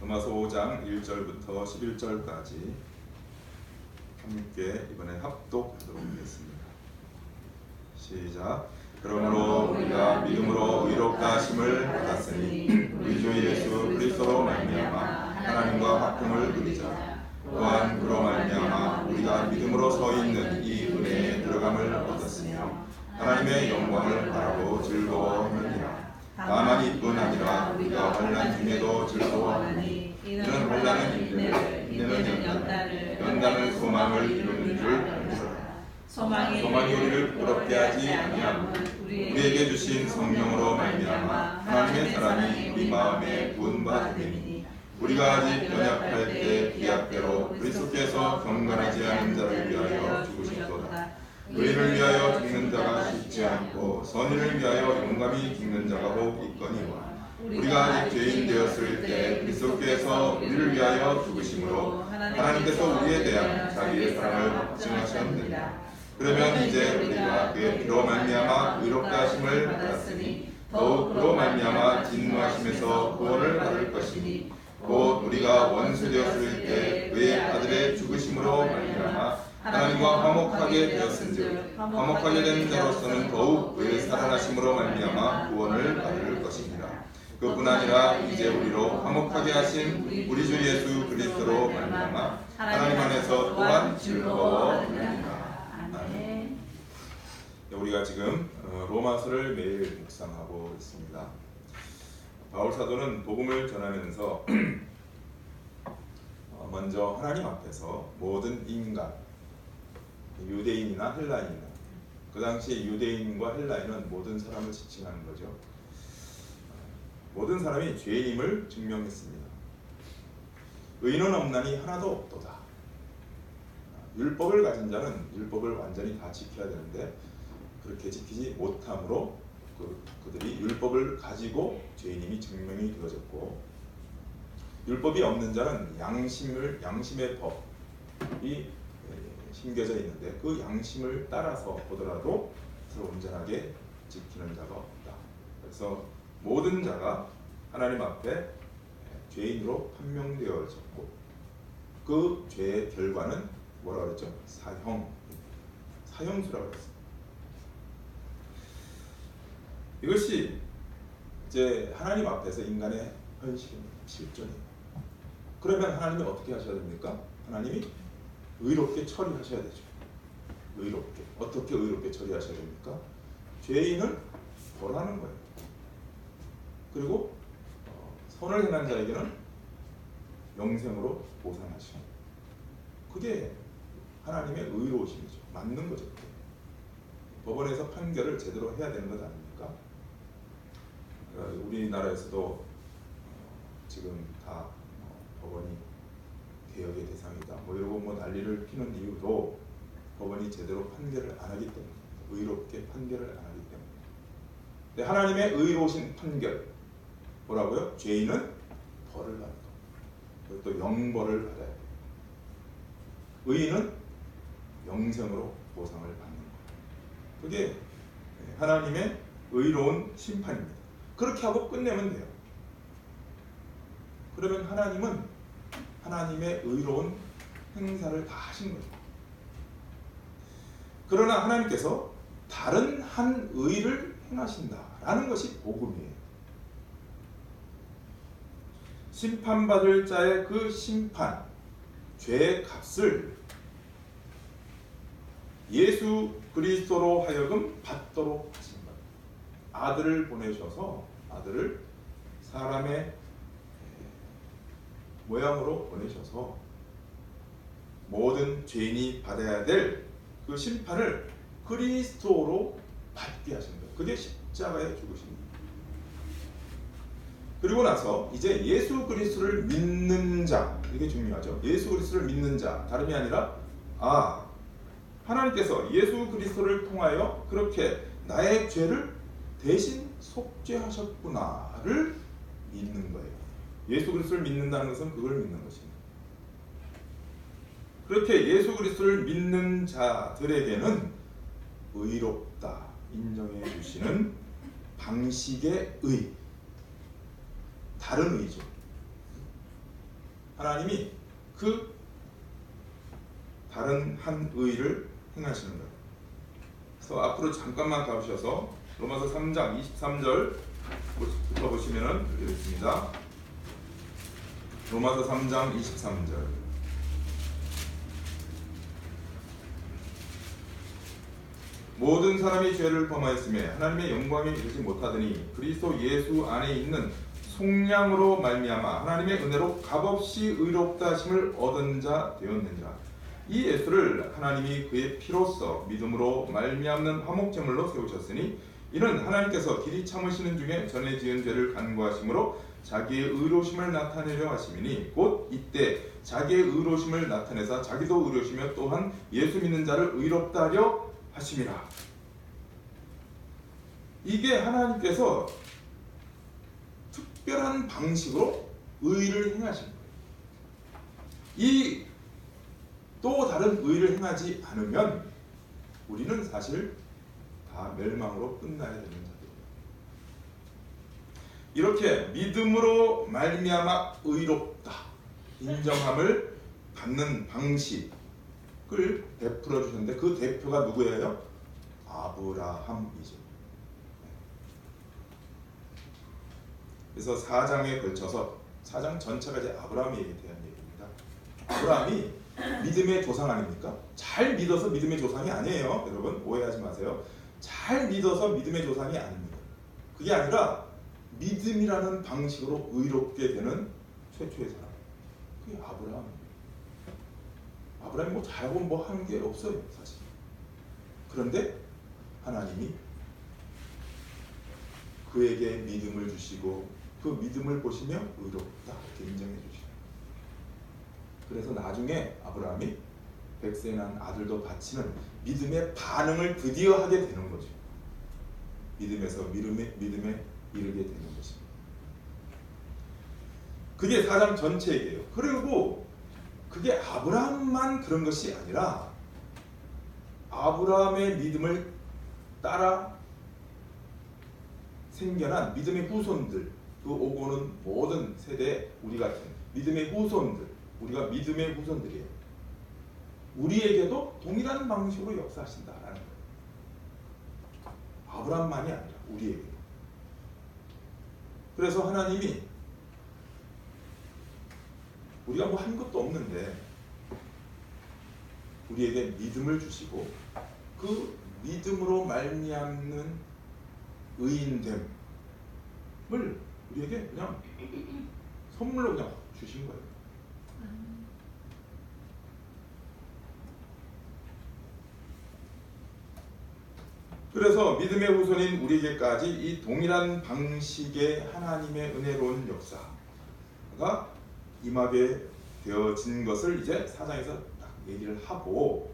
로마서 5장 1절부터 11절까지 함께 이번에 합독하도록 하겠습니다. 시작. 그러므로 우리가 믿음으로 의롭다 하심을 받았으니 우리 주 예수 그리스도로 말미암아 하나님과 화평을 누리자. 또한 그로 말미암아 우리가 믿음으로 서 있는 이 은혜에 들어감을 얻었으며 하나님의 영광을 바라고 즐거워하느니라. 다만 이뿐 아니라 우리가 환난 중에도 즐거워하니 이는 환난은 인내를, 인내는 연단을, 연단은 소망을 이루는 줄 알미라. 소망이 우리를 부끄럽게 하지 아니하고 우리에게 주신 성령으로 말미암아 하나님의 사랑이 우리 마음에 부은 바 됨이니 우리가 아직 연약할 때 기약대로 그리스도께서 경건하지 않은 자를 위하여 죽으셨도다. 의인을 위하여 죽는 자가 쉽지 않고 선인을 위하여 용감히 죽는 자가 혹 있거니와 우리가 아직 죄인 되었을 때 그리스도께서 우리를 위하여 죽으심으로 하나님께서 우리에 대한 자기의 사랑을 확증하셨느니라. 그러면 이제 우리가 그의 피로 말미암아 의롭다 하심을 받았으니 더욱 그로 말미암아 진노하심에서 구원을 받을 것이니 곧 우리가 원수 되었을 때 그의 아들의 죽으심으로 말미암아 하나님과 화목하게 되었은즉 화목하게 된 자로서는 더욱 그의 살아나심으로 말미암아 구원을 받을 것입니다. 그뿐 아니라 이제 우리로 화목하게 하신 우리 주 예수 그리스도로 말미암아 하나님 안에서 또한 즐거워하리라. 아멘. 우리가 지금 로마서를 매일 묵상하고 있습니다. 바울 사도는 복음을 전하면서 먼저 하나님 앞에서 모든 인간, 유대인이나 헬라인이나, 그 당시 유대인과 헬라인은 모든 사람을 지칭하는 거죠. 모든 사람이 죄인임을 증명했습니다. 의인은 없나니 하나도 없도다. 율법을 가진 자는 율법을 완전히 다 지켜야 되는데 그렇게 지키지 못함으로 그들이 율법을 가지고 죄인임이 증명이 되어졌고, 율법이 없는 자는 양심의 법이 심겨져 있는데 그 양심을 따라서 보더라도 서로 온전하게 지키는 자가 없다. 그래서 모든 자가 하나님 앞에 죄인으로 판명되어졌고 그 죄의 결과는 뭐라고 그랬죠? 사형수라고 했습니다. 이것이 이제 하나님 앞에서 인간의 현실입니다. 실존입니다. 그러면 하나님이 어떻게 하셔야 됩니까? 하나님이 의롭게 처리하셔야 되죠. 의롭게. 어떻게 의롭게 처리하셔야 됩니까? 죄인을 벌하는 거예요. 그리고 선을 행한 자에게는 영생으로 보상하시는, 그게 하나님의 의로우심이죠. 맞는 거죠. 법원에서 판결을 제대로 해야 되는 것 아닙니까? 우리나라에서도 지금 다 법원이 개혁의 대상이다 이러고 난리를 피는 이유도 법원이 제대로 판결을 안 하기 때문에, 의롭게 판결을 안 하기 때문에. 근데 하나님의 의로우신 판결 뭐라고요? 죄인은 벌을 받고 그리고 또 영벌을 받아야 돼요. 의인은 영생으로 보상을 받는 거예요. 그게 하나님의 의로운 심판입니다. 그렇게 하고 끝내면 돼요. 그러면 하나님은 하나님의 의로운 행사를 다 하신 거죠. 그러나 하나님께서 다른 한 의를 행하신다라는 것이 복음이에요. 심판받을 자의 그 심판, 죄의 값을 예수 그리스도로 하여금 받도록 하신 거예요. 아들을 보내셔서, 아들을 사람의 모양으로 보내셔서 모든 죄인이 받아야 될 그 심판을 그리스도로 받게 하신 거예요. 그게 십자가의 죽으십니다. 그리고 나서 이제 예수 그리스도를 믿는 자, 이게 중요하죠. 예수 그리스도를 믿는 자, 다름이 아니라 하나님께서 예수 그리스도를 통하여 그렇게 나의 죄를 대신 속죄하셨구나를 믿는 거예요. 예수 그리스도를 믿는다는 것은 그걸 믿는 것입니다. 그렇게 예수 그리스도를 믿는 자들에게는 의롭다 인정해 주시는 방식의 의, 다른 의죠. 하나님이 그 다른 한 의를 행하시는 거예요. 그래서 앞으로 잠깐만 가보셔서 로마서 3장 23절부터 보시면은 이렇게 있습니다. 로마서 3장 23절. 모든 사람이 죄를 범하였으며 하나님의 영광에 이르지 못하더니 그리스도 예수 안에 있는 속량으로 말미암아 하나님의 은혜로 값없이 의롭다 하심을 얻은 자 되었느니라. 이 예수를 하나님이 그의 피로써 믿음으로 말미암는 화목제물로 세우셨으니 이는 하나님께서 길이 참으시는 중에 전에 지은 죄를 간구하심으로 자기의 의로우심을 나타내려 하심이니 곧 이때 자기의 의로우심을 나타내사 자기도 의로우시며 또한 예수 믿는 자를 의롭다 하려 하심이라. 이게 하나님께서 특별한 방식으로 의를 행하신 거예요. 이 또 다른 의를 행하지 않으면 우리는 사실 다 멸망으로 끝나야 되는 자들이에요. 이렇게 믿음으로 말미암아 의롭다 인정함을 받는 방식을 베풀어 주셨는데 그 대표가 누구예요? 아브라함이죠. 그래서 4장에 걸쳐서 4장 전체가 이제 아브라함에 대한 얘기입니다. 아브라함이 믿음의 조상 아닙니까? 잘 믿어서 믿음의 조상이 아니에요. 여러분 오해하지 마세요. 잘 믿어서 믿음의 조상이 아닙니다. 그게 아니라 믿음이라는 방식으로 의롭게 되는 최초의 사람. 그게 아브라함입니다. 아브라함이 뭐 잘하고 뭐 하는 게 없어요, 사실. 그런데 하나님이 그에게 믿음을 주시고 그 믿음을 보시며 의롭다 이렇게 인정해 주시고, 그래서 나중에 아브라함이 백세 난 아들도 바치는 믿음의 반응을 드디어 하게 되는 거죠. 믿음에서 믿음에 이르게 되는 것입니다. 그게 4장 전체 얘기예요. 그리고 그게 아브라함만 그런 것이 아니라 아브라함의 믿음을 따라 생겨난 믿음의 후손들, 그 오고는 모든 세대 우리 같은 믿음의 후손들, 우리가 믿음의 후손들이에요. 우리에게도 동일한 방식으로 역사하신다라는 거예요. 아브라함만이 아니라 우리에게도. 그래서 하나님이 우리가 뭐 한 것도 없는데 우리에게 믿음을 주시고 그 믿음으로 말미암는 의인됨을 우리에게 그냥 선물로 그냥 주신 거예요. 그래서 믿음의 후손인 우리에게까지 이 동일한 방식의 하나님의 은혜로운 역사가 임하게 되어진 것을 이제 4장에서 딱 얘기를 하고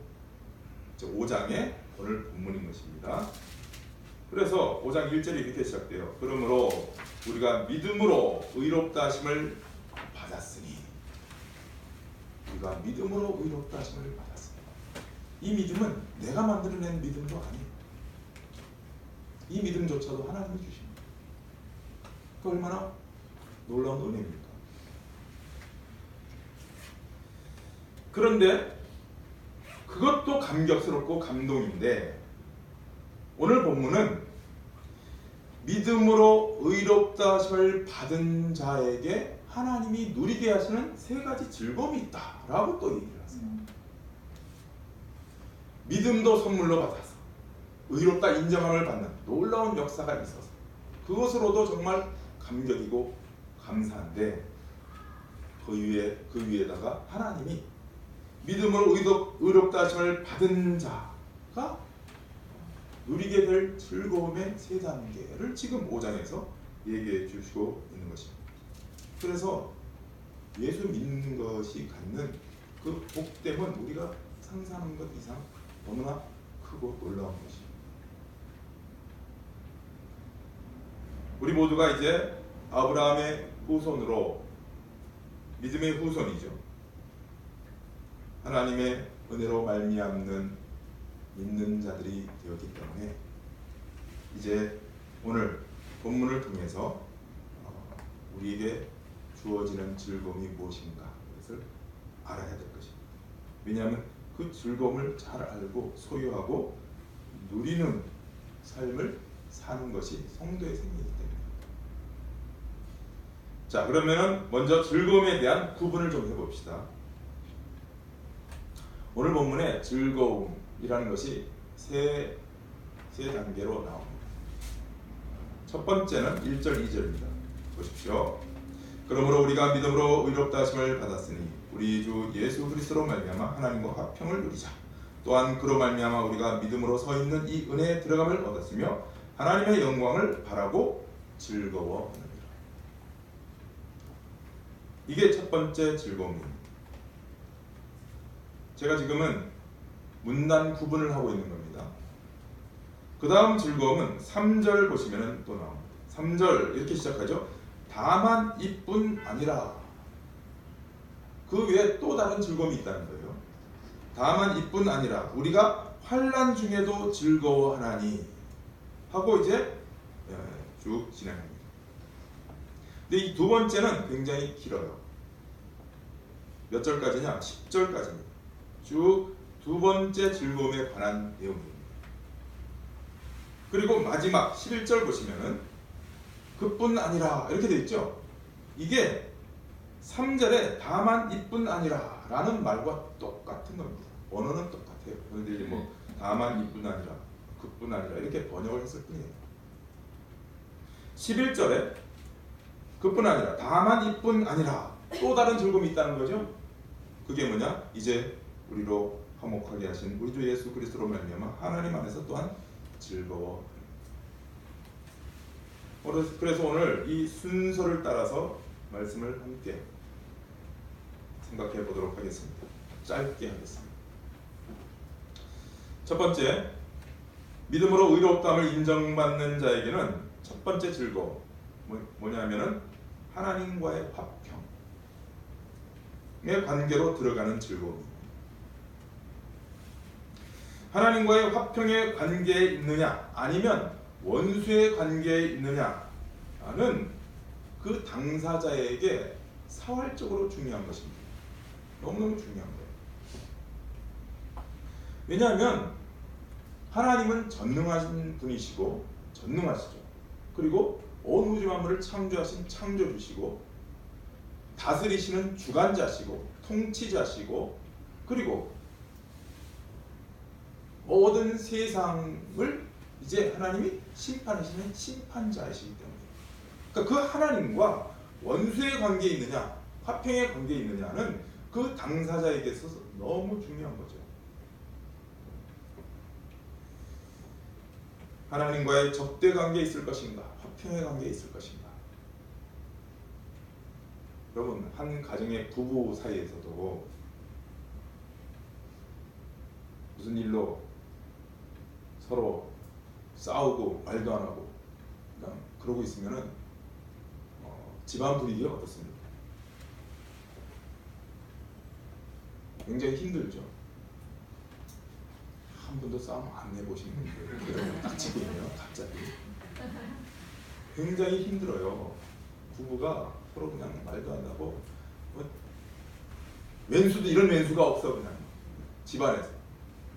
이제 5장에 오늘 본문인 것입니다. 그래서 5장 1절이 이렇게 시작돼요. 그러므로 우리가 믿음으로 의롭다 하심을 받았으니, 우리가 믿음으로 의롭다 하심을 받았으니, 이 믿음은 내가 만들어낸 믿음도 아니에요. 이 믿음조차도 하나님이 주십니다. 그 얼마나 놀라운 은혜입니까? 그런데 그것도 감격스럽고 감동인데 오늘 본문은 믿음으로 의롭다 하심을 받은 자에게 하나님이 누리게 하시는 세 가지 즐거움이 있다라고 또 얘기를 하세요. 믿음도 선물로 받아서 의롭다 인정함을 받는 놀라운 역사가 있어서 그것으로도 정말 감격이고 감사한데 그 위에다가 하나님이 믿음으로 의롭다 하심을 받은 자가 누리게 될 즐거움의 세 단계를 지금 5장에서 얘기해 주시고 있는 것입니다. 그래서 예수 믿는 것이 갖는 그 복됨은 우리가 상상하는 것 이상 너무나 크고 놀라운 것입니다. 우리 모두가 이제 아브라함의 후손으로, 믿음의 후손이죠. 하나님의 은혜로 말미암는 믿는 자들이 되었기 때문에 이제 오늘 본문을 통해서 우리에게 주어지는 즐거움이 무엇인가 것을 알아야 될 것입니다. 왜냐하면 그 즐거움을 잘 알고 소유하고 누리는 삶을 사는 것이 성도의 생명이기 때문에. 자, 그러면은 먼저 즐거움에 대한 구분을 좀 해봅시다. 오늘 본문에 즐거움이라는 것이 세 단계로 나옵니다. 첫 번째는 1절 2절입니다. 보십시오. 그러므로 우리가 믿음으로 의롭다 하심을 받았으니 우리 주 예수 그리스도로 말미암아 하나님과 화평을 누리자. 또한 그로 말미암아 우리가 믿음으로 서 있는 이 은혜에 들어감을 얻었으며 하나님의 영광을 바라고 즐거워하느니라. 이게 첫 번째 즐거움입니다. 제가 지금은 문단 구분을 하고 있는 겁니다. 그 다음 즐거움은 3절 보시면 또 나옵니다. 3절 이렇게 시작하죠. 다만 이뿐 아니라. 그 외에 또 다른 즐거움이 있다는 거예요. 다만 이뿐 아니라 우리가 환난 중에도 즐거워하나니 하고 이제 쭉 진행합니다. 근데 이 두 번째는 굉장히 길어요. 몇 절까지냐? 10절까지입니다. 쭉 두 번째 즐거움에 관한 내용입니다. 그리고 마지막 11절 보시면은 그뿐 아니라 이렇게 되어 있죠. 이게 3절에 다만 이뿐 아니라 라는 말과 똑같은 겁니다. 언어는 똑같아요. 그런데 뭐 다만 이뿐 아니라 그뿐 아니라 이렇게 번역을 했을 뿐이에요. 11절에 그뿐 아니라 다만 이뿐 아니라 또 다른 즐거움이 있다는 거죠. 그게 뭐냐? 이제 우리로 화목하게 하신 우리 주 예수 그리스도로 말미암아 하나님 안에서 또한 즐거워. 그래서 오늘 이 순서를 따라서 말씀을 함께 생각해 보도록 하겠습니다. 짧게 하겠습니다. 첫 번째, 믿음으로 의롭다함을 인정받는 자에게는 첫 번째 즐거움 뭐냐면은 하나님과의 화평의 관계로 들어가는 즐거움입니다. 하나님과의 화평의 관계에 있느냐 아니면 원수의 관계에 있느냐는 그 당사자에게 사활적으로 중요한 것입니다. 너무너무 중요한 거예요. 왜냐하면 하나님은 전능하신 분이시고 전능하시죠. 그리고 온 우주 만물을 창조하신 창조주시고 다스리시는 주관자시고 통치자시고 그리고 모든 세상을 이제 하나님이 심판하시는 심판자이시기 때문에 그러니까 그 하나님과 원수의 관계에 있느냐 화평의 관계에 있느냐는 그 당사자에게 있어서 너무 중요한 거죠. 하나님과의 적대 관계에 있을 것인가 화평의 관계에 있을 것인가. 여러분 한 가정의 부부 사이에서도 무슨 일로 서로 싸우고 말도 안 하고 그냥 그러고 있으면은 집안 분위기가 어떻습니까? 굉장히 힘들죠. 한 번도 싸움 안 해보신 분들 딱지이에요. 갑자기 굉장히 힘들어요. 부부가 서로 그냥 말도 안 하고 왼수도 이런 왼수가 없어. 그냥 집안에서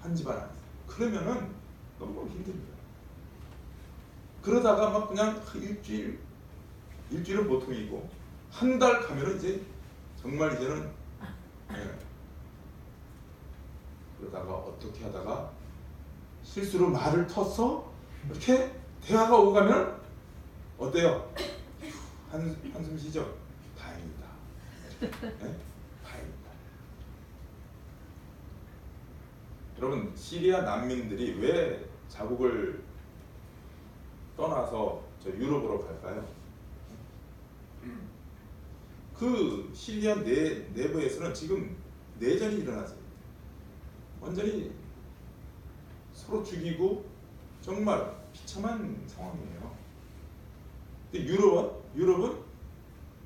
한 집안 안에서 그러면은 너무 힘듭니다. 그러다가 막 그냥 일주일은 보통이고 한 달 가면은 이제 정말 이제는 그러다가 어떻게 하다가 실수로 말을 터서 이렇게 대화가 오고 가면 어때요? 한숨 쉬죠? 다행이다. 네? 다행이다. 여러분 시리아 난민들이 왜 자국을 떠나서 저 유럽으로 갈까요? 그 시리아 내부에서는 지금 내전이 일어나서 완전히 서로 죽이고 정말 비참한 상황이에요. 근데 유럽은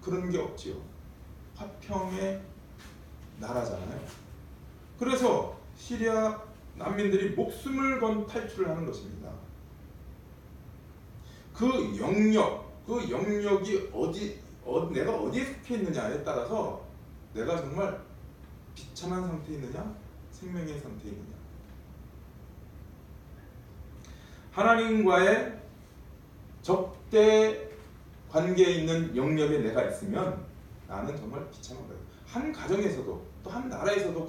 그런 게 없지요. 화평의 나라잖아요. 그래서 시리아 난민들이 목숨을 건 탈출을 하는 것입니다. 그 영역이 내가 어디에 속해 있느냐에 따라서 내가 정말 비참한 상태에 있느냐, 생명의 상태에 있느냐. 하나님과의 적대 관계에 있는 영역에 내가 있으면 나는 정말 비참한 거예요. 한 가정에서도 또 한 나라에서도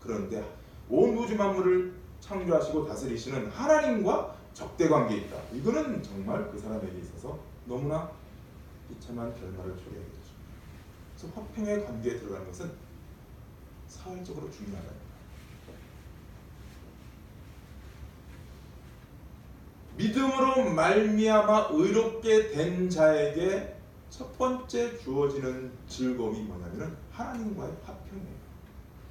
그런데 온 우주 만물을 창조하시고 다스리시는 하나님과 적대 관계에 있다. 이거는 정말 그 사람에게 있어서 너무나 비참한 결말을 초래하게 되죠. 그래서 화평의 관계에 들어가는 것은 사회적으로 중요하다. 믿음으로 말미암아 의롭게 된 자에게 첫 번째 주어지는 즐거움이 뭐냐면은 하나님과의 화평이에요.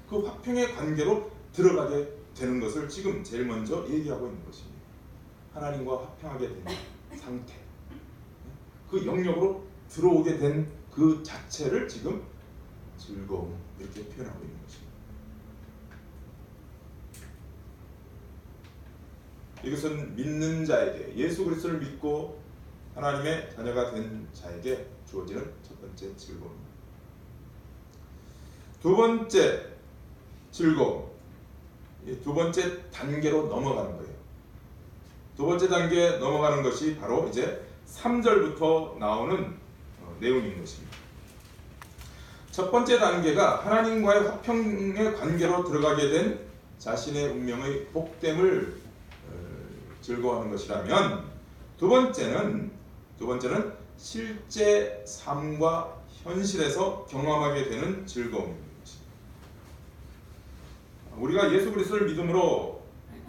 그 화평의 관계로 들어가게 되는 것을 지금 제일 먼저 얘기하고 있는 것입니다. 하나님과 화평하게 된 상태, 그 영역으로 들어오게 된 그 자체를 지금 즐거움 이렇게 표현하고 있는 것입니다. 이것은 믿는 자에게, 예수 그리스도를 믿고 하나님의 자녀가 된 자에게 주어지는 첫 번째 즐거움입니다. 두 번째 즐거움, 두 번째 단계로 넘어가는 거예요. 두 번째 단계에 넘어가는 것이 바로 이제 3절부터 나오는 내용인 것입니다. 첫 번째 단계가 하나님과의 화평의 관계로 들어가게 된 자신의 운명의 복됨을 즐거워하는 것이라면, 두 번째는 실제 삶과 현실에서 경험하게 되는 즐거움입니다. 우리가 예수 그리스도를 믿음으로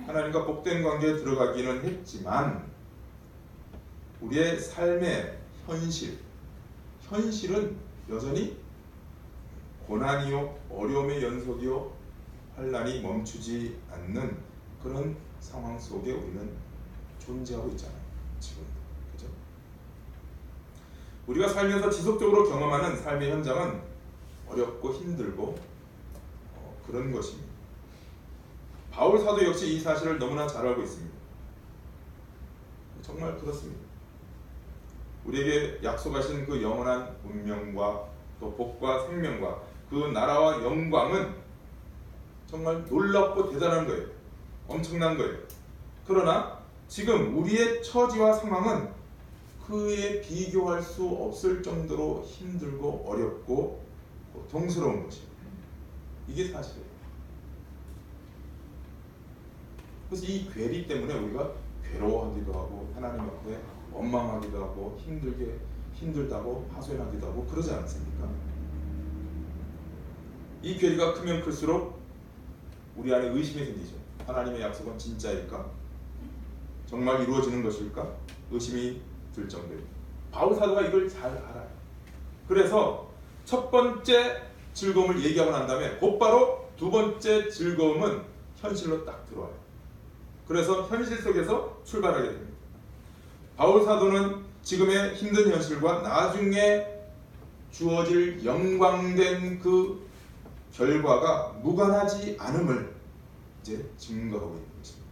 하나님과 복된 관계에 들어가기는 했지만 우리의 삶의 현실은 여전히 고난이요, 어려움의 연속이요, 환난이 멈추지 않는 그런 상황 속에 우리는 존재하고 있잖아요. 지금도. 그죠? 우리가 살면서 지속적으로 경험하는 삶의 현장은 어렵고 힘들고 그런 것입니다. 바울 사도 역시 이 사실을 너무나 잘 알고 있습니다. 정말 그렇습니다. 우리에게 약속하신 그 영원한 운명과 또 복과 생명과 그 나라와 영광은 정말 놀랍고 대단한 거예요. 엄청난 거예요. 그러나 지금 우리의 처지와 상황은 그에 비교할 수 없을 정도로 힘들고 어렵고 고통스러운 것입니다. 이게 사실이에요. 그래서 이 괴리 때문에 우리가 괴로워하기도 하고 하나님 앞에 원망하기도 하고 힘들다고 하소연하기도 하고 그러지 않습니까? 이 괴리가 크면 클수록 우리 안에 의심이 생기죠. 하나님의 약속은 진짜일까? 정말 이루어지는 것일까? 의심이 들 정도예요. 바울 사도가 이걸 잘 알아요. 그래서 첫 번째 즐거움을 얘기하고 난 다음에 곧바로 두 번째 즐거움은 현실로 딱 들어와요. 그래서 현실 속에서 출발하게 됩니다. 바울 사도는 지금의 힘든 현실과 나중에 주어질 영광된 그 결과가 무관하지 않음을 이제 증거하고 있는 것입니다.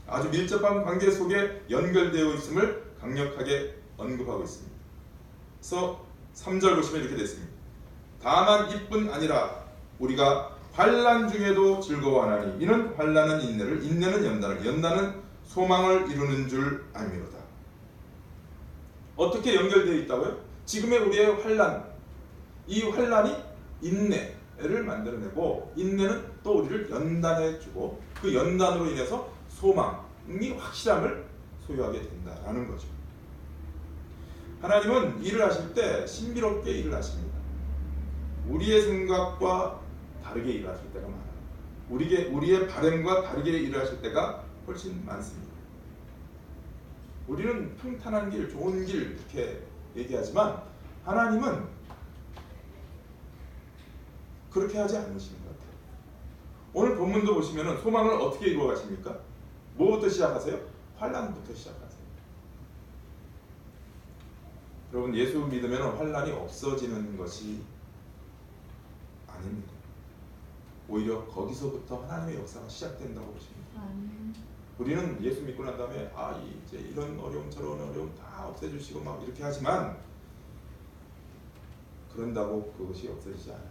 아주 밀접한 관계 속에 연결되어 있음을 강력하게 언급하고 있습니다. 그래서 3절 보시면 이렇게 됐습니다. 다만 이뿐 아니라 우리가 환난 중에도 즐거워하나니 이는 환난은 인내를, 인내는 연단을, 연단은 소망을 이루는 줄 알미로다. 어떻게 연결되어 있다고요? 지금의 우리의 환난, 이 환난이 인내를 만들어내고 인내는 또 우리를 연단해주고 그 연단으로 인해서 소망이 확실함을 소유하게 된다라는 거죠. 하나님은 일을 하실 때 신비롭게 일을 하십니다. 우리의 생각과 다르게 일하실 때가 많아요. 우리의 바램과 다르게 일을 하실 때가 훨씬 많습니다. 우리는 평탄한 길, 좋은 길 이렇게 얘기하지만 하나님은 그렇게 하지 않으시는 것 같아요. 오늘 본문도 보시면 소망을 어떻게 이루어 가십니까? 뭐부터 시작하세요? 환난부터 시작하세요. 여러분, 예수 믿으면 환난이 없어지는 것이 아닙니다. 오히려 거기서부터 하나님의 역사가 시작된다고 보십니다. 우리는 예수 믿고 난 다음에 이제 이런 어려움 저런 어려움 다 없애주시고 막 이렇게 하지만 그런다고 그것이 없어지지 않아요.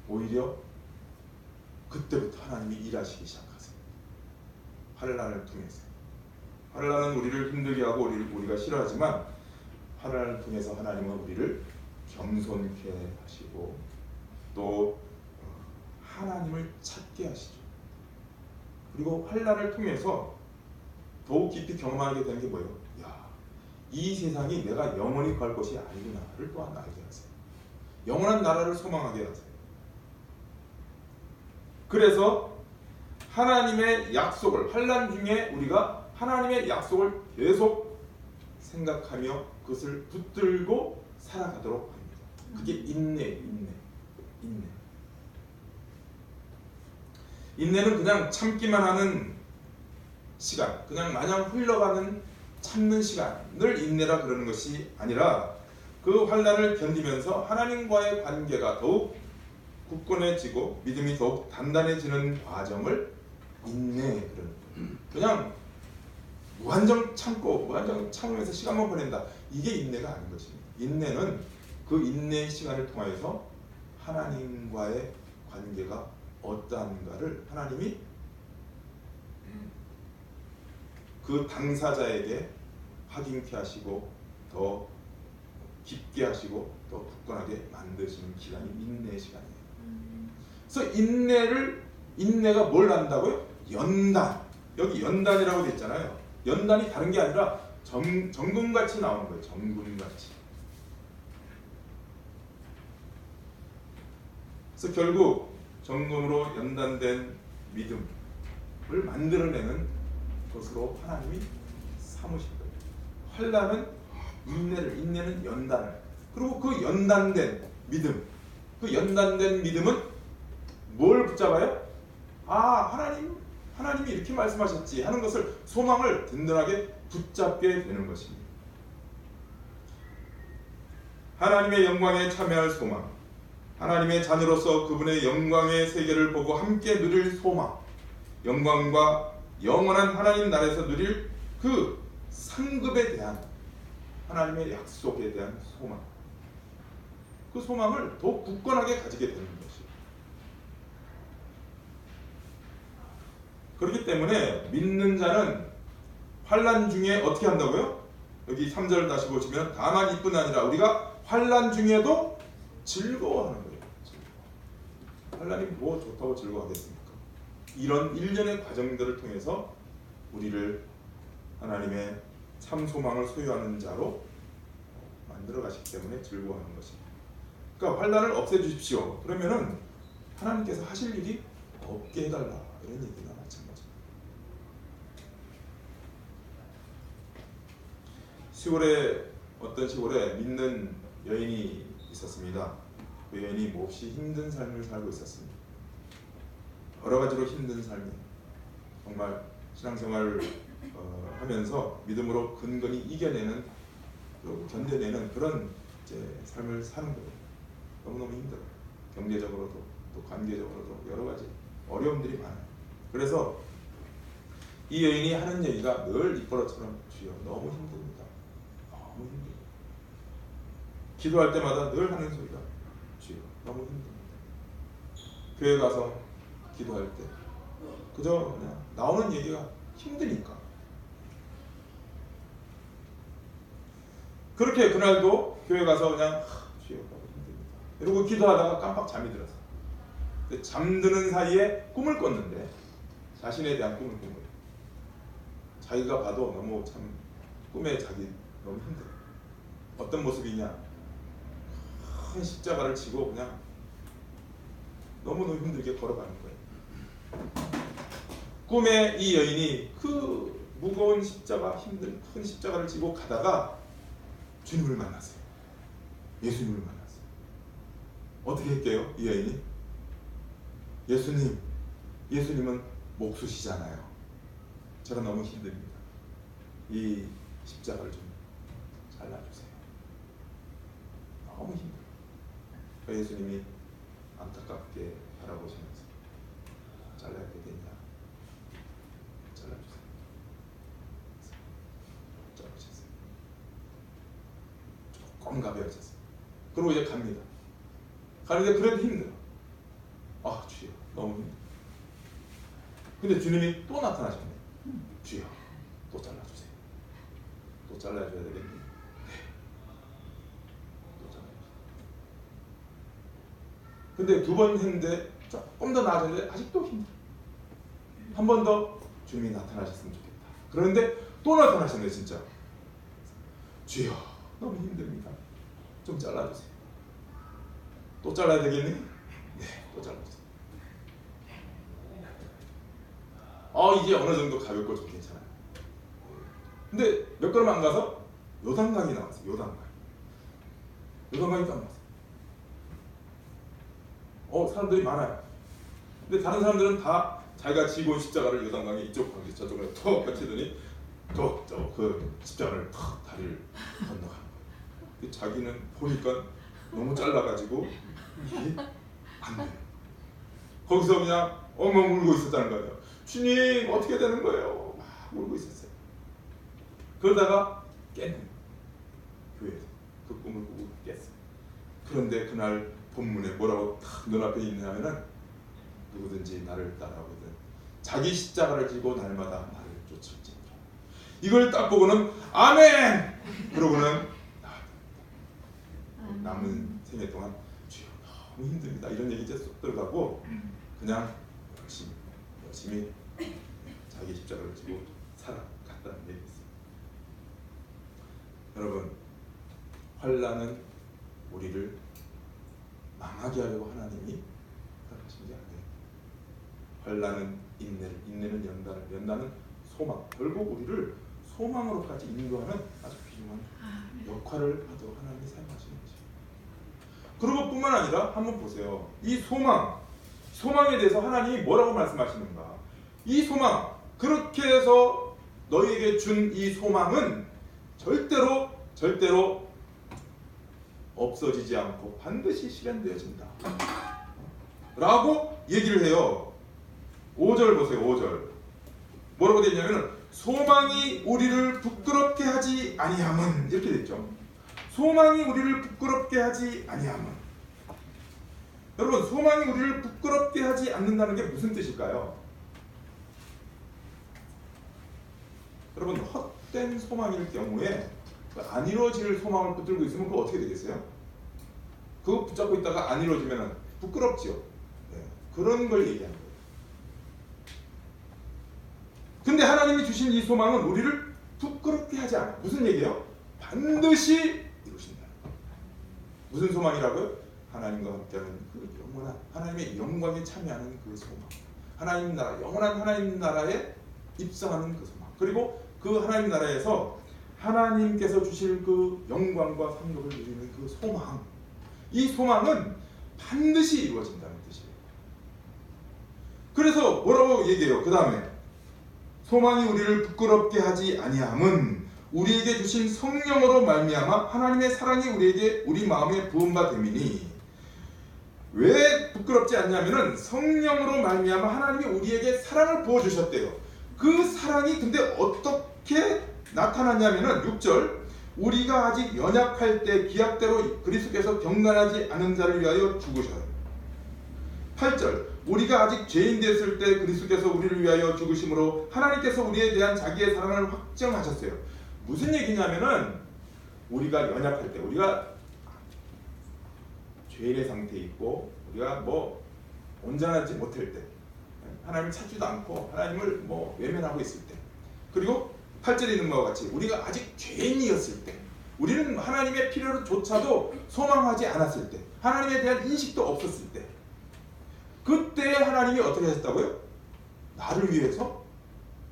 오히려 그때부터 하나님이 일하시기 시작하세요. 환난을 통해서. 환난은 우리를 힘들게 하고 우리가 싫어하지만 환난을 통해서 하나님은 우리를 겸손케 하시고 또 하나님을 찾게 하시죠. 그리고 환난을 통해서 더욱 깊이 경험하게 되는 게 뭐예요? 야, 이 세상이 내가 영원히 갈 것이 아니구나를 또한 알게 하세요. 영원한 나라를 소망하게 하세요. 그래서 하나님의 약속을, 환난 중에 우리가 하나님의 약속을 계속 생각하며 그것을 붙들고 살아가도록 합니다. 그게 인내. 인내는 그냥 참기만 하는 시간, 그냥 마냥 흘러가는 참는 시간을 인내라 그러는 것이 아니라 그 환난을 견디면서 하나님과의 관계가 더욱 굳건해지고 믿음이 더욱 단단해지는 과정을 인내 그러는 거예요. 그냥 무한정 참으면서 시간만 보낸다. 이게 인내가 아닌 것입니다. 인내는 그 인내의 시간을 통하여서 하나님과의 관계가 어떠한가를 하나님이 그 당사자에게 확인케 하시고 더 깊게 하시고 더 굳건하게 만드시는 기간이 인내의 시간이에요. 그래서 인내가 뭘 한다고요? 연단. 여기 연단이라고 되어 있잖아요. 연단이 다른 게 아니라 정금같이 나오는 거예요. 정금같이. 그래서 결국 정금으로 연단된 믿음을 만들어내는 것으로 하나님이 삼으신 거예요. 환난은 인내는 연단을. 그리고 그 연단된 믿음, 그 연단된 믿음은 뭘 붙잡아요? 하나님이 이렇게 말씀하셨지 하는 것을, 소망을 든든하게 붙잡게 되는 것입니다. 하나님의 영광에 참여할 소망, 하나님의 자녀로서 그분의 영광의 세계를 보고 함께 누릴 소망, 영광과 영원한 하나님 나라에서 누릴 그 상급에 대한 하나님의 약속에 대한 소망, 그 소망을 더욱 굳건하게 가지게 되는 것이에요. 그렇기 때문에 믿는 자는 환난 중에 어떻게 한다고요? 여기 3절 다시 보시면 다만 이뿐 아니라 우리가 환난 중에도 즐거워하는 거예요. 환난이 뭐 좋다고 즐거워하겠습니까? 이런 일련의 과정들을 통해서 우리를 하나님의 참 소망을 소유하는 자로 만들어 가시기 때문에 즐거워하는 것입니다. 그러니까 환난을 없애주십시오. 그러면은 하나님께서 하실 일이 없게 해달라, 이런 얘기가 마찬가지입니다. 어떤 시골에 믿는 여인이 있었습니다. 그 여인이 몹시 힘든 삶을 살고 있었습니다. 여러 가지로 힘든 삶이에요. 정말 신앙생활을 하면서 믿음으로 근근히 이겨내는, 그리고 견뎌내는 그런 삶을 사는 거예요. 너무너무 힘들어요. 경제적으로도 또 관계적으로도 여러 가지 어려움들이 많아요. 그래서 이 여인이 하는 얘기가 늘 입버릇처럼, 주여 너무 힘듭니다. 너무 힘들어요. 기도할 때마다 늘 하는 소리가, 주여 너무 힘듭니다. 교회 가서 기도할 때 그저 그냥 나오는 얘기가 힘드니까. 그렇게 그날도 교회 가서 그냥 주여 너무 힘듭니다 이러고 기도하다가 깜빡 잠이 들었어요. 잠드는 사이에 꿈을 꿨는데 자신에 대한 꿈을 꾼 거예요. 자기가 봐도 너무 참 꿈에 자기 너무 힘들어. 어떤 모습이냐? 큰 십자가를 지고 그냥 너무너무 힘들게 걸어가는 거예요. 꿈에 이 여인이 그 무거운 십자가, 힘든 큰 십자가를 지고 가다가 주님을 만났어요. 예수님을 만났어요. 어떻게 했게요? 이 여인이 예수님은 목수시잖아요. 제가 너무 힘듭니다. 이 십자가를 좀 잘라주세요. 너무 힘들어요. 그 예수님이 안타깝게 바라보시면서 잘라야 되겠냐? 잘라주세요. 잘라주세요. 조금 가벼워졌어요. 그리고 이제 갑니다. 가는데 그래도 힘들어. 아 주여 너무 힘들어. 근데 주님이 또 나타나셨네. 주여 또 잘라주세요. 또 잘라줘야 되겠네. 네. 또 잘라주세요. 근데 두 번 했는데 조금 더 나아졌는데 아직도 힘들어. 한 번 더 주님이 나타나셨으면 좋겠다. 그런데 또 나타나셨네 진짜. 주여 너무 힘듭니다. 좀 잘라주세요. 또 잘라야 되겠니? 네, 또 잘라주세요. 이제 어느 정도 가볍고 좀 괜찮아요. 근데 몇 걸음 안 가서 요단강이 나왔어요. 요단강이 딱 나왔어요. 사람들이 많아요. 근데 다른 사람들은 다 자기가 지고 온 십자가를 요단강에 이쪽 방지 저쪽으로 턱 펼치더니 그 십자가를 턱 다리를 건너가는 거예요. 자기는 보니까 너무 잘라가지고 이게 안 돼요. 거기서 그냥 엉엉 울고 있었다는 거예요. 주님 어떻게 되는 거예요? 막 울고 있었어요. 그러다가 깼네. 교회에서 그 꿈을 꾸고 깼어요. 그런데 그날 본문에 뭐라고 딱 눈앞에 있냐면은 누구든지 나를 따라오거든 자기 십자가를 지고 날마다 나를 쫓을지니라. 이걸 딱 보고는 아멘! 그러고는 남은 생애 동안 주여 너무 힘듭니다 이런 얘기 이제 쏙 들어가고 그냥 열심히 자기 십자가를 지고 살아갔다는 얘기였어요. 여러분, 환난은 우리를 망하게 하려고 하나님이 허락하신 게 아니에요. 환난은 인내는 연단은 소망. 결국 우리를 소망으로까지 인도하는 아주 귀중한 역할을 하도록 하나님이 사용하시는 거죠. 그리고 뿐만 아니라 한번 보세요. 이 소망에 대해서 하나님이 뭐라고 말씀하시는가. 이 소망, 그렇게 해서 너희에게 준 이 소망은 절대로 없어지지 않고 반드시 실현되어진다 라고 얘기를 해요. 5절 보세요. 5절 뭐라고 되어 있냐면 소망이 우리를 부끄럽게 하지 아니함은 이렇게 되어 있죠. 소망이 우리를 부끄럽게 하지 아니함은, 여러분 소망이 우리를 부끄럽게 하지 않는다는 게 무슨 뜻일까요? 여러분 헛된 소망일 경우에 안 이루어질 소망을 붙들고 있으면 그거 어떻게 되겠어요? 그거 붙잡고 있다가 안 이루어지면 부끄럽지요. 네, 그런 걸 얘기하는 거예요. 근데 하나님이 주신 이 소망은 우리를 부끄럽게 하지 않아요. 무슨 얘기예요? 반드시 이루신다는 거예요. 무슨 소망이라고요? 하나님과 함께하는 그 영원한 하나님의 영광에 참여하는 그 소망. 하나님 나라, 영원한 하나님 나라에 입성하는 그 소망. 그리고 그 하나님 나라에서 하나님께서 주실 그 영광과 상급을 누리는 그 소망. 이 소망은 반드시 이루어진다는 뜻이에요. 그래서 뭐라고 얘기해요? 그 다음에 소망이 우리를 부끄럽게 하지 아니함은 우리에게 주신 성령으로 말미암아 하나님의 사랑이 우리 마음에 부은 바 됨이니. 왜 부끄럽지 않냐면은 성령으로 말미암아 하나님이 우리에게 사랑을 부어주셨대요. 그 사랑이 근데 어떻게 나타났냐면은 6절 우리가 아직 연약할 때 기약대로 그리스도께서 경건하지 않은 자를 위하여 죽으셔요. 8절 우리가 아직 죄인 됐을 때 그리스도께서 우리를 위하여 죽으심으로 하나님께서 우리에 대한 자기의 사랑을 확정하셨어요. 무슨 얘기냐면은 우리가 연약할 때, 우리가 죄인의 상태에 있고 우리가 뭐 온전하지 못할 때, 하나님을 찾지도 않고 하나님을 외면하고 있을 때, 그리고 8절에 있는 것과 같이 우리가 아직 죄인이었을 때, 우리는 하나님의 필요조차도 소망하지 않았을 때, 하나님에 대한 인식도 없었을 때, 그때 하나님이 어떻게 하셨다고요? 나를 위해서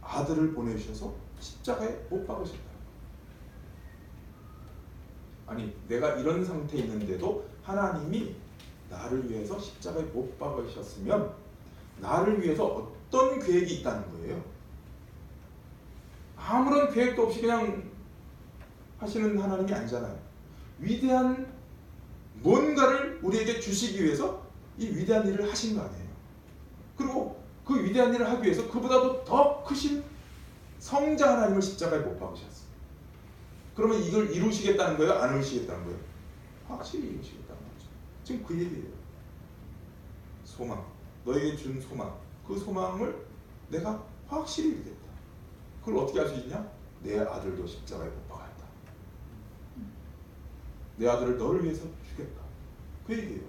아들을 보내주셔서 십자가에 못 박으셨다. 아니 내가 이런 상태에 있는데도 하나님이 나를 위해서 십자가에 못 박으셨으면 나를 위해서 어떤 계획이 있다는 거예요. 아무런 계획도 없이 그냥 하시는 하나님이 아니잖아요. 위대한 뭔가를 우리에게 주시기 위해서 이 위대한 일을 하신 거 아니에요. 그리고 그 위대한 일을 하기 위해서 그보다도 더 크신 성자 하나님을 십자가에 못 박으셨어요. 그러면 이걸 이루시겠다는 거예요? 안 이루시겠다는 거예요? 확실히 이루시겠다는 거죠. 지금 그 얘기예요. 소망. 너에게 준 소망, 그 소망을 내가 확실히 이루겠다. 그걸 어떻게 할 수 있냐? 내 아들도 십자가에 못 박았다. 내 아들을 너를 위해서 주겠다. 그 얘기예요.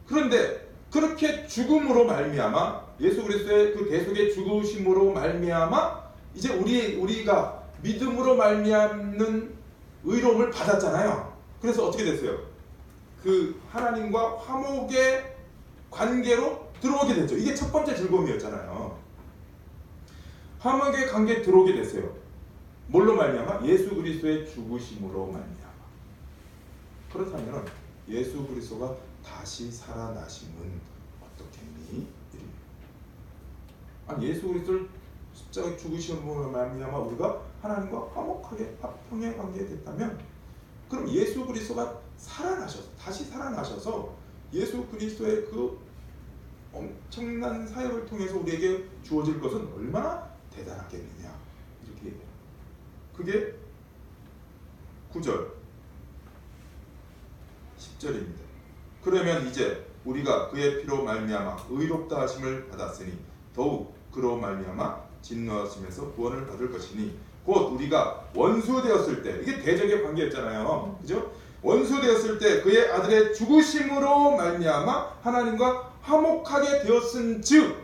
그런데 그렇게 죽음으로 말미암아, 예수 그리스도의 그 대속의 죽으심으로 말미암아 이제 우리가 믿음으로 말미암는 의로움을 받았잖아요. 그래서 어떻게 됐어요? 그 하나님과 화목의 관계로 들어오게 됐죠. 이게 첫 번째 즐거움이었잖아요. 화목의 관계에 들어오게 됐어요. 뭘로 말미암아? 예수 그리스도의 죽으심으로 말미암아. 그렇다면 예수 그리스도가 다시 살아나심은 어떻겠니? 아니, 예수 그리스도를 십자가에 죽으심으로 말미암아 우리가 하나님과 화목하게 화평의 관계에 됐다면, 그럼 예수 그리스도가 다시 살아나셔서 예수 그리스도의 그 엄청난 사역을 통해서 우리에게 주어질 것은 얼마나 대단하겠느냐, 이렇게 얘기해요. 그게 9절 10절입니다. 그러면 이제 우리가 그의 피로 말미암아 의롭다 하심을 받았으니 더욱 그로 말미암아 진노하심에서 구원을 받을 것이니 곧 우리가 원수 되었을 때, 이게 대적의 관계였잖아요. 그죠? 원수 되었을 때 그의 아들의 죽으심으로 말미암아 하나님과 화목하게 되었은즉,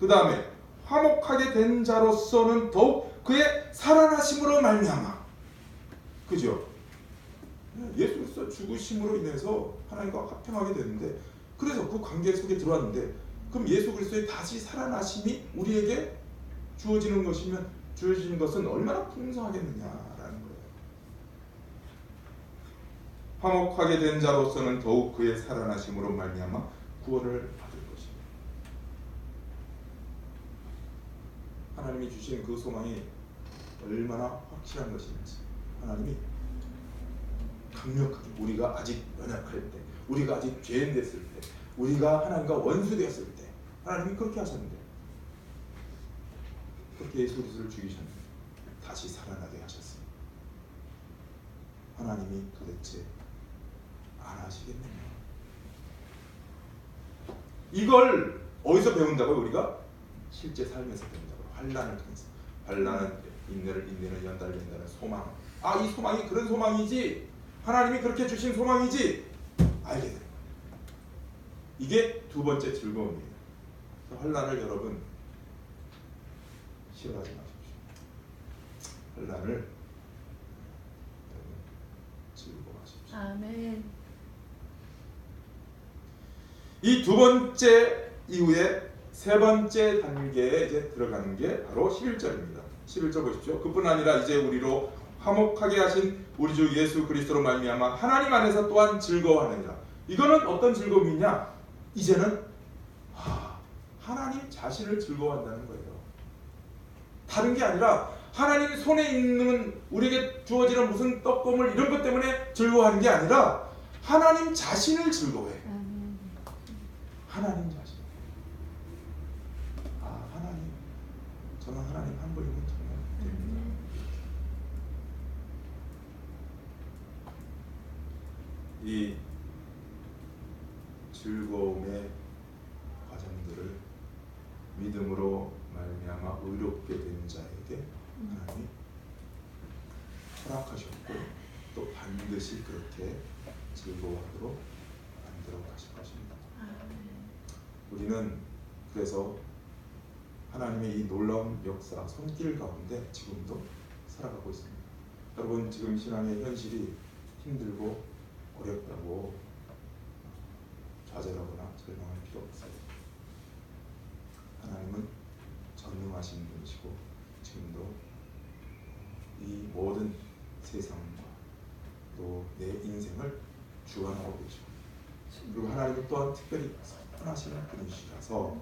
그 다음에 화목하게 된 자로서는 더욱 그의 살아나심으로 말미암아. 그죠? 예수 그리스도 죽으심으로 인해서 하나님과 화평하게 됐는데, 그래서 그 관계 속에 들어왔는데, 그럼 예수 그리스도의 다시 살아나심이 우리에게 주어지는 것은 얼마나 풍성하겠느냐라는 거예요. 화목하게 된 자로서는 더욱 그의 살아나심으로 말미암아 구원을 받을 것입니다. 하나님이 주신 그 소망이 얼마나 확실한 것인지, 하나님이 강력하게, 우리가 아직 연약할 때, 우리가 아직 죄인 됐을 때, 우리가 하나님과 원수되었을 때 하나님이 그렇게 하셨는데, 그렇게 예수 그리스도를 죽이셨는데 다시 살아나게 하셨어요. 하나님이 도대체 안 하시겠느냐? 이걸 어디서 배운다고요? 우리가 실제 삶에서 배운다고요. 환난을 통해서. 환난은 인내를 연달린다는 소망. 아, 이 소망이 그런 소망이지, 하나님이 그렇게 주신 소망이지, 알게 됩니다. 이게 두 번째 즐거움이에요. 환난을 여러분 싫어하지 마십시오. 환난을 즐거워하십시오. 아멘. 이 두 번째 이후에 세 번째 단계에 이제 들어가는 게 바로 11절입니다. 11절 보십시오. 그뿐 아니라 이제 우리로 화목하게 하신 우리 주 예수 그리스도로 말미암아 하나님 안에서 또한 즐거워하느니라. 이거는 어떤 즐거움이냐? 이제는 하나님 자신을 즐거워한다는 거예요. 다른 게 아니라 하나님 손에 있는 우리에게 주어지는 무슨 떡고물 이런 것 때문에 즐거워하는 게 아니라 하나님 자신을 즐거워해요. 하나님 자신. 하나님, 저는 하나님 한 분이면 정말 됩니다. 이 즐거움의 과정들을 믿음으로 말미암아 의롭게 된 자에게 하나님이 허락하셨고, 또 반드시 그렇게 즐거워하도록 만들어 가실 것입니다. 우리는 그래서 하나님의 이 놀라운 역사, 손길 가운데 지금도 살아가고 있습니다. 여러분, 지금 신앙의 현실이 힘들고 어렵다고 좌절하거나 절망할 필요 없어요. 하나님은 전능하신 분이시고 지금도 이 모든 세상과 또 내 인생을 주관하고 계시고, 그리고 하나님은 또한 특별히 선하시는 분이시라서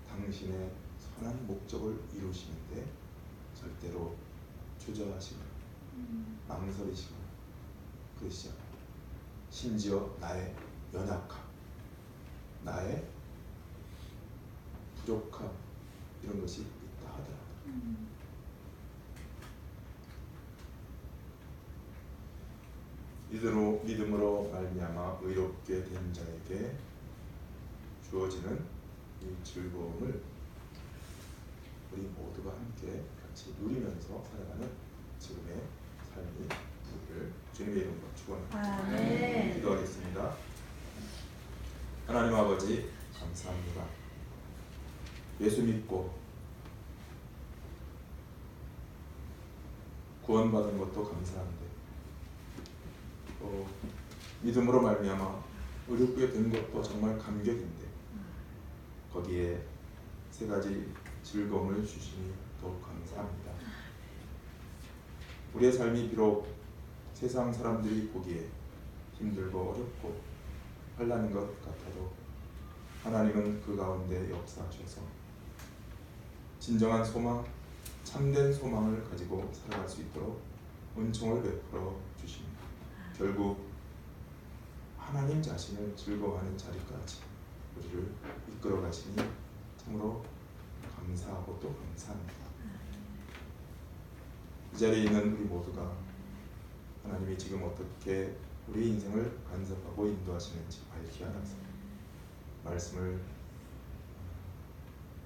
당신의 선한 목적을 이루시는데 절대로 주저하시거나 망설이시거나 그러시지 않아요. 심지어 나의 연약함, 나의 부족함, 이런 것이 있다 하더라도 믿음으로 말미암아 의롭게 된 자에게 주어지는 이 즐거움을 우리 모두가 함께 같이 누리면서 살아가는 지금의 삶이 되기를 주님의 이름으로 축원합니다. 아멘. 기도하겠습니다. 하나님 아버지 감사합니다. 예수 믿고 구원받은 것도 감사한데 또 믿음으로 말미암아 의롭게 된 것도 정말 감격인데 거기에 세 가지 즐거움을 주시니 더욱 감사합니다. 우리의 삶이 비록 세상 사람들이 보기에 힘들고 어렵고 환난인 것 같아도 하나님은 그 가운데 역사하셔서 진정한 소망, 참된 소망을 가지고 살아갈 수 있도록 은총을 베풀어 주십니다. 결국 하나님 자신을 즐거워하는 자리까지 우리를 이끌어 가시니 참으로 감사하고 또 감사합니다. 이 자리에 있는 우리 모두가 하나님이 지금 어떻게 우리 인생을 간섭하고 인도하시는지 밝히 알아서 말씀을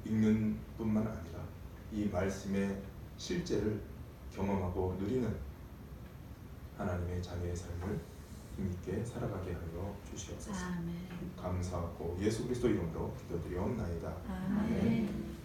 읽는 뿐만 아니라 이 말씀의 실제를 경험하고 누리는 하나님의 자녀의 삶을 힘있게 살아가게 하여 주시옵소서. 아멘. 감사하고 예수 그리스도 이름으로 기도드리옵나이다. 아멘.